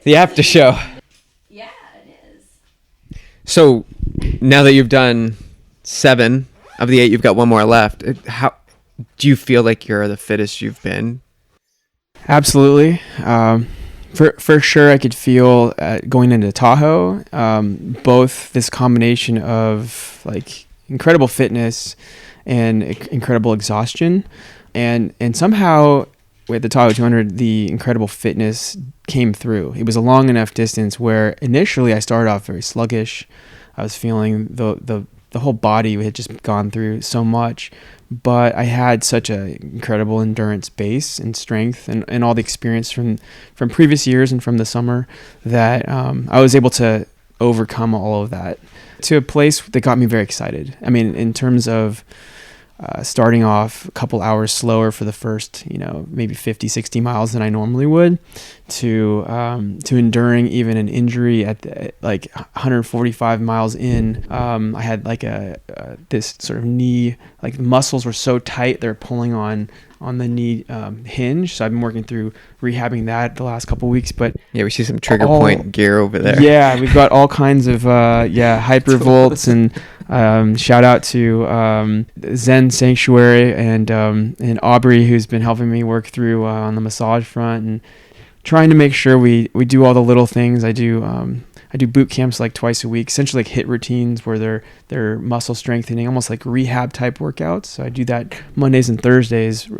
The after show. Yeah, it is. So now that you've done 7 of the 8, you've got one more left. How do you feel like you're the fittest you've been? Absolutely. For sure, I could feel going into Tahoe, both this combination of like incredible fitness and incredible exhaustion, and somehow with the Tahoe 200, the incredible fitness came through. It was a long enough distance where initially I started off very sluggish. I was feeling the whole body had just gone through so much, but I had such an incredible endurance base and strength and all the experience from previous years and from the summer that I was able to overcome all of that to a place that got me very excited. I mean, in terms of starting off a couple hours slower for the first, maybe 50, 60 miles than I normally would, to enduring even an injury at like 145 miles in. I had like this sort of knee, like the muscles were so tight they're pulling on the knee hinge. So I've been working through rehabbing that the last couple of weeks. But yeah, we see some trigger point gear over there. Yeah, we've got all kinds of hypervolts and shout out to Zen Sanctuary and Aubrey, who's been helping me work through on the massage front and trying to make sure we do all the little things. I do boot camps like twice a week, essentially like HIIT routines where they're muscle strengthening, almost like rehab type workouts. So I do that Mondays and Thursdays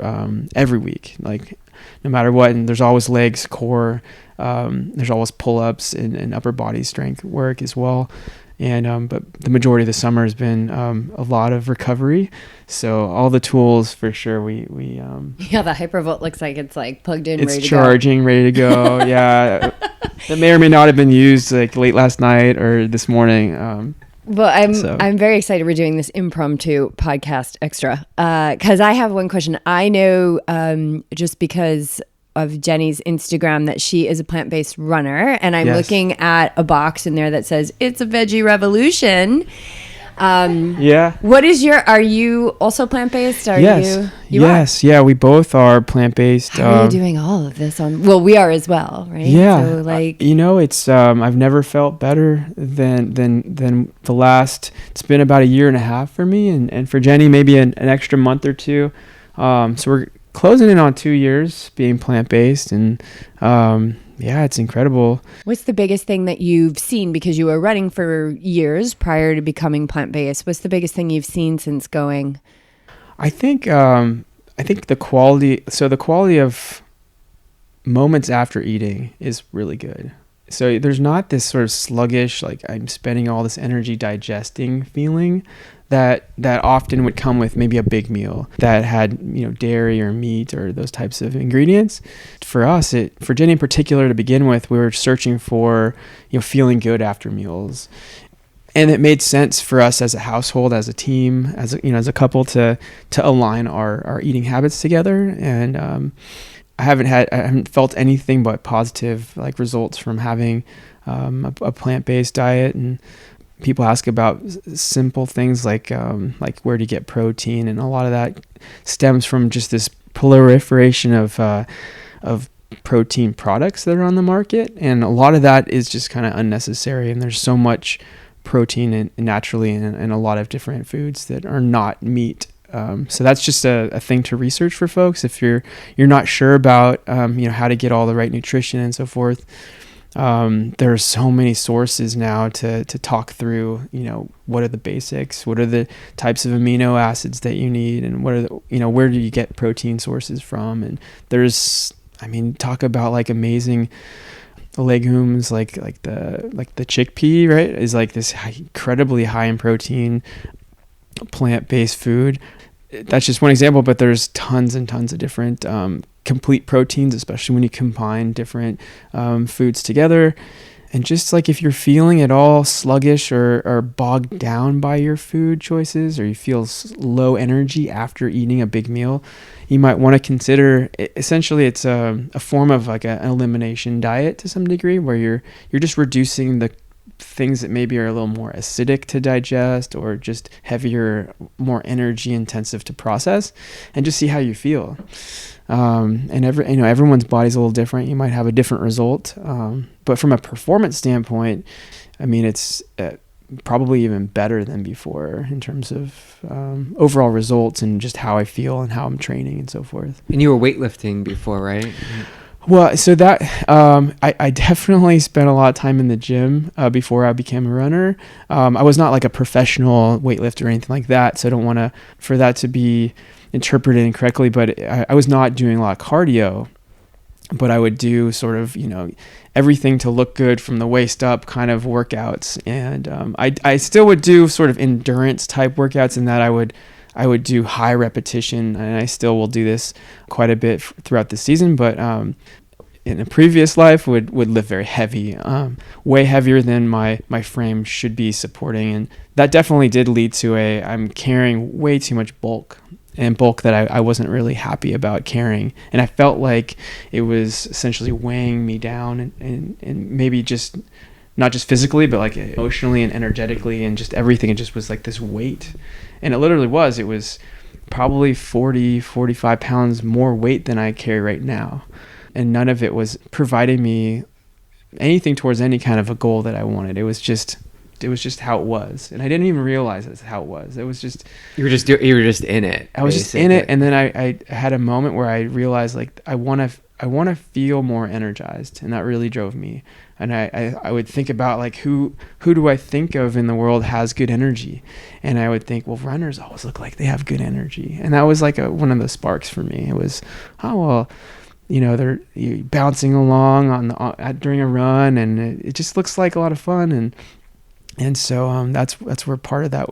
every week, like no matter what. And there's always legs, core, there's always pull-ups and upper body strength work as well. And but the majority of the summer has been a lot of recovery. So all the tools for sure. We Yeah, the Hypervolt looks like it's like plugged in, it's ready to charging, go. Ready to go. Yeah, that may or may not have been used like late last night or this morning. Well, I'm very excited we're doing this impromptu podcast extra because I have one question. I know just because of Jenny's Instagram that she is a plant-based runner, and I'm looking at a box in there that says it's a veggie revolution. What is are you also plant-based? Yes. Yeah, we both are plant-based. How are you doing all of this we are as well, right? Yeah. So it's I've never felt better than the last, it's been about a year and a half for me and for Jenny, maybe an extra month or two. So we're closing in on 2 years being plant-based and it's incredible. What's the biggest thing that you've seen, because you were running for years prior to becoming plant-based? What's the biggest thing you've seen since going? I think the quality of moments after eating is really good. So there's not this sort of sluggish, like I'm spending all this energy digesting feeling that often would come with maybe a big meal that had, dairy or meat or those types of ingredients. For us, for Jenny in particular to begin with, we were searching for, feeling good after meals. And it made sense for us as a household, as a team, as a couple to align our eating habits together. And I haven't felt anything but positive like results from having a plant-based diet. And people ask about simple things like where do you get protein, and a lot of that stems from just this proliferation of protein products that are on the market, and a lot of that is just kind of unnecessary. And there's so much protein naturally in a lot of different foods that are not meat. So that's just a thing to research for folks if you're not sure about how to get all the right nutrition and so forth. There are so many sources now to talk through, what are the basics, what are the types of amino acids that you need, and what are where do you get protein sources from? And there's, talk about like amazing legumes, like the chickpea, right, is like this incredibly high in protein plant-based food. That's just one example, but there's tons and tons of different complete proteins, especially when you combine different foods together. And just like if you're feeling at all sluggish or bogged down by your food choices, or you feel low energy after eating a big meal, you might want to consider, essentially it's a form of like an elimination diet to some degree, where you're just reducing the things that maybe are a little more acidic to digest or just heavier, more energy intensive to process, and just see how you feel. And everyone's body's a little different. You might have a different result. But from a performance standpoint, I mean, it's probably even better than before in terms of overall results and just how I feel and how I'm training and so forth. And you were weightlifting before, right? Well, so that I definitely spent a lot of time in the gym before I became a runner. I was not like a professional weightlifter or anything like that, so I don't want for that to be interpreted incorrectly, but I was not doing a lot of cardio, but I would do sort of, everything to look good from the waist up kind of workouts. And I still would do sort of endurance type workouts in that I would do high repetition, and I still will do this quite a bit throughout the season, but in a previous life would lift very heavy, way heavier than my frame should be supporting. And that definitely did lead to I'm carrying way too much bulk that I wasn't really happy about carrying. And I felt like it was essentially weighing me down and maybe just not just physically, but like emotionally and energetically and just everything. It just was like this weight. And it literally was. It was probably 45 pounds more weight than I carry right now. And none of it was providing me anything towards any kind of a goal that I wanted. It was just how it was. And I didn't even realize that's how it was. It was just... You were just in it. I was just in it. And then I had a moment where I realized like I want to feel more energized. And that really drove me. And I would think about like who do I think of in the world has good energy? And I would think, well, runners always look like they have good energy. And that was like one of the sparks for me. It was, they're bouncing along during a run, and it just looks like a lot of fun. And so that's where part of that,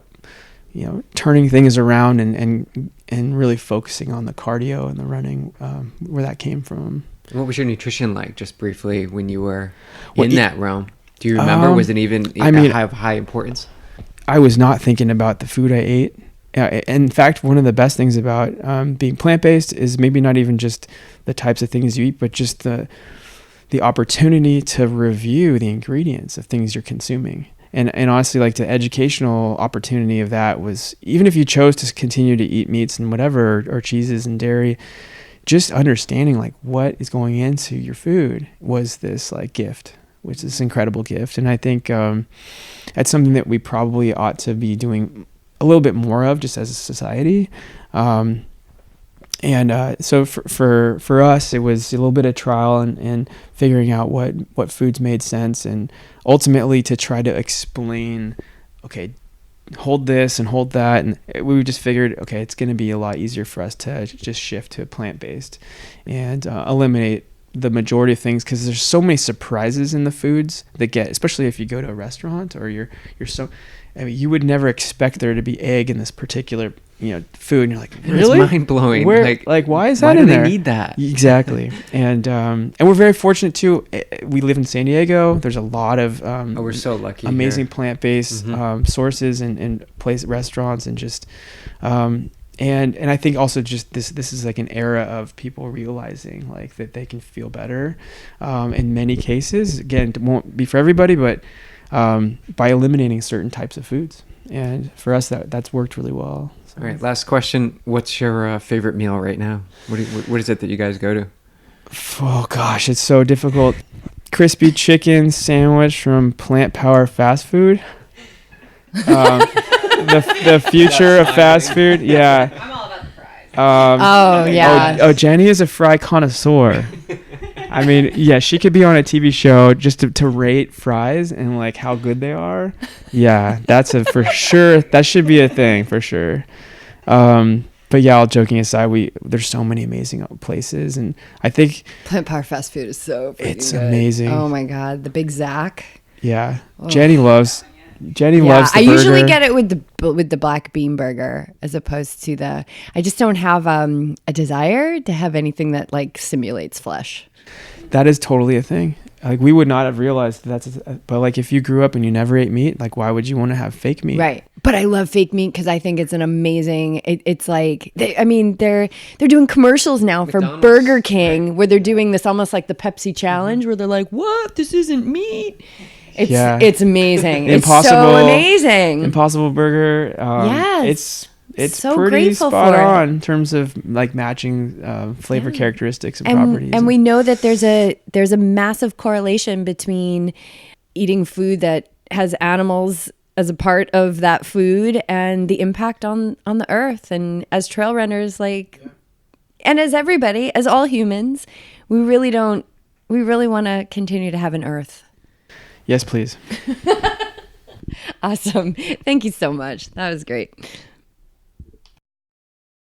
turning things around and really focusing on the cardio and the running, where that came from. What was your nutrition like, just briefly, when you were in that realm? Do you remember? Was it even have high importance? I was not thinking about the food I ate. In fact, one of the best things about being plant-based is maybe not even just the types of things you eat, but just the opportunity to review the ingredients of things you're consuming. And honestly, like the educational opportunity of that was, even if you chose to continue to eat meats and whatever, or cheeses and dairy, just understanding like what is going into your food was this like gift, which is this incredible gift. And I think that's something that we probably ought to be doing a little bit more of just as a society. So for us, it was a little bit of trial and figuring out what foods made sense, and ultimately to try to explain, okay, hold this and hold that. And we just figured, okay, it's going to be a lot easier for us to just shift to plant-based and eliminate the majority of things, because there's so many surprises in the foods that especially if you go to a restaurant or you would never expect there to be egg in this particular food, and you're like, really? It's mind blowing. Like why is that in there? Why do they need that? Exactly. And we're very fortunate too. We live in San Diego. There's a lot of we're so lucky. Amazing here. Plant-based sources and restaurants and just and I think also just this is like an era of people realizing like that they can feel better in many cases. Again, it won't be for everybody, but by eliminating certain types of foods. And for us, that's worked really well. So. All right, last question. What's your favorite meal right now? What is it that you guys go to? Oh, gosh, it's so difficult. Crispy chicken sandwich from Plant Power Fast Food. The future of fast food. Yeah. I'm all about the fries. Yeah. Jenny is a fry connoisseur. I mean, yeah, she could be on a TV show just to rate fries and like how good they are. Yeah, that's for sure. That should be a thing for sure. But yeah, all joking aside, there's so many amazing places, and I think Plant Power Fast Food is so it's good. Amazing. Oh my God, the Big Zack. Yeah, oh. Jenny loves the I burger. Usually get it with the black bean burger as opposed to I just don't have a desire to have anything that like simulates flesh. That is totally a thing. Like we would not have realized but like if you grew up and you never ate meat, like why would you want to have fake meat? Right. But I love fake meat because I think it's an amazing. It's like they're doing commercials now McDonald's, for Burger King, right, where they're doing this almost like the Pepsi challenge, where they're like, "What? This isn't meat." It's amazing. It's so Impossible- amazing. Impossible Burger. Yes. It's So pretty grateful spot for it. on in terms of like matching flavor characteristics and properties. And we know that there's a massive correlation between eating food that has animals as a part of that food and the impact on the earth. And as trail runners, and as everybody, as all humans, we really want to continue to have an earth. Yes, please. Awesome. Thank you so much. That was great.